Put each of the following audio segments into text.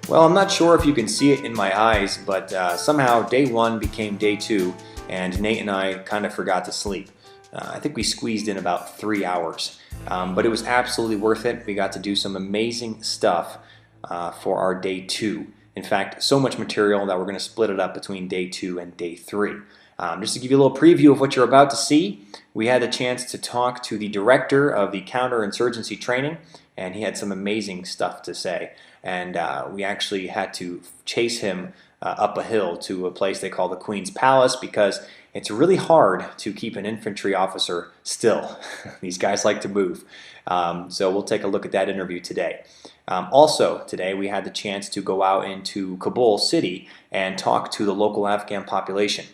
Well, I'm not sure if you can see it in my eyes, but somehow day one became day two, and Nate and I kind of forgot to sleep. I think we squeezed in about 3 hours, but it was absolutely worth it. We got to do some amazing stuff for our day two. In fact, so much material that we're going to split it up between day two and day three. Just to give you a little preview of what you're about to see, we had a chance to talk to the director of the counterinsurgency training, and he had some amazing stuff to say. And we actually had to chase him up a hill to a place they call the Queen's Palace because it's really hard to keep an infantry officer still. These guys like to move. So we'll take a look at that interview today. Also today we had the chance to go out into Kabul city and talk to the local Afghan population.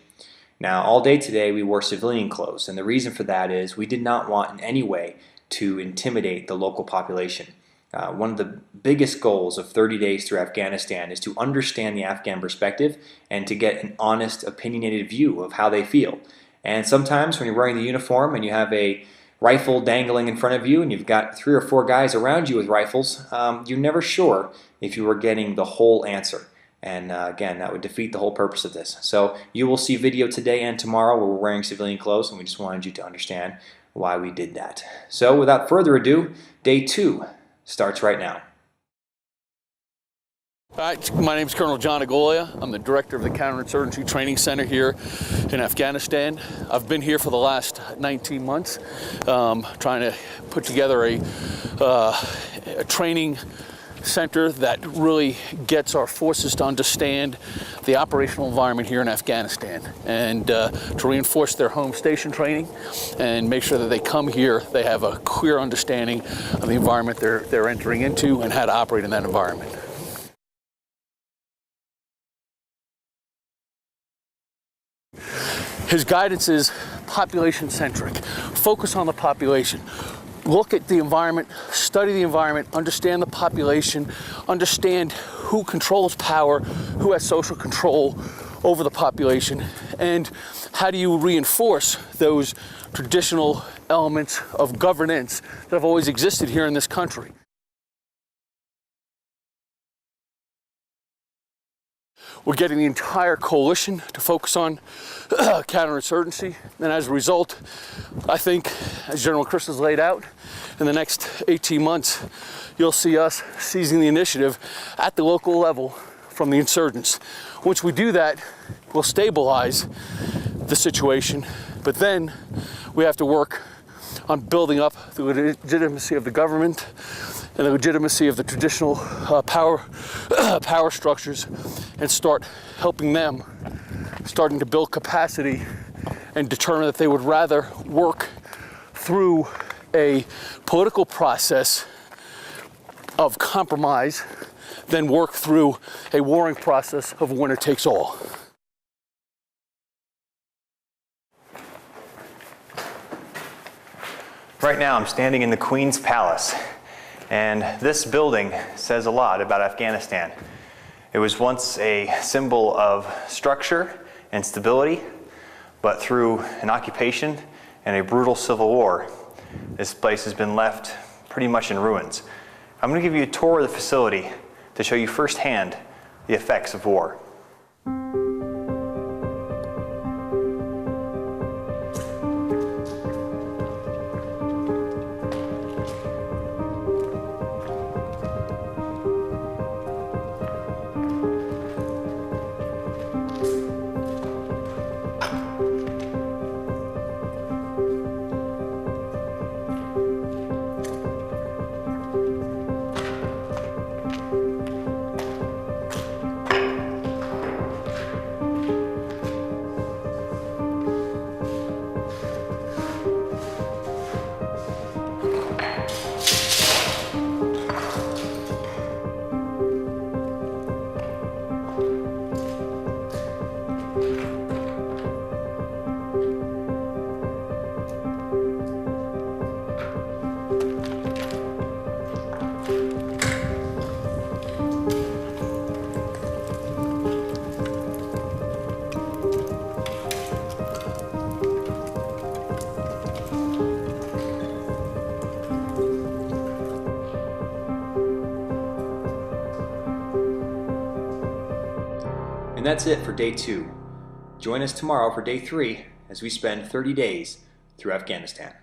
Now all day today we wore civilian clothes, and the reason for that is we did not want in any way to intimidate the local population. One of the biggest goals of 30 days through Afghanistan is to understand the Afghan perspective and to get an honest, opinionated view of how they feel. And sometimes when you're wearing the uniform and you have a rifle dangling in front of you and you've got 3 or 4 guys around you with rifles, you're never sure if you are getting the whole answer. And again, that would defeat the whole purpose of this. So you will see video today and tomorrow where we're wearing civilian clothes, and we just wanted you to understand why we did that. So without further ado, day 2 starts right now. Hi, my name is Colonel John Agoglia. I'm the director of the Counterinsurgency Training Center here in Afghanistan. I've been here for the last 19 months trying to put together a training center that really gets our forces to understand the operational environment here in Afghanistan and to reinforce their home station training and make sure that they come here, they have a clear understanding of the environment they're entering into and how to operate in that environment. His guidance is population-centric. Focus on the population. Look at the environment, study the environment, understand the population, understand who controls power, who has social control over the population, and how do you reinforce those traditional elements of governance that have always existed here in this country. We're getting the entire coalition to focus on counterinsurgency, and as a result, I think, as General Chris has laid out, in the next 18 months, you'll see us seizing the initiative at the local level from the insurgents. Once we do that, we'll stabilize the situation, but then we have to work on building up the legitimacy of the government and the legitimacy of the traditional power structures, and start helping them, starting to build capacity and determine that they would rather work through a political process of compromise than work through a warring process of winner takes all. Right now I'm standing in the Queen's Palace, and this building says a lot about Afghanistan. It was once a symbol of structure and stability, but through an occupation and a brutal civil war, this place has been left pretty much in ruins. I'm going to give you a tour of the facility to show you firsthand the effects of war. And that's it for day 2. Join us tomorrow for day 3 as we spend 30 days through Afghanistan.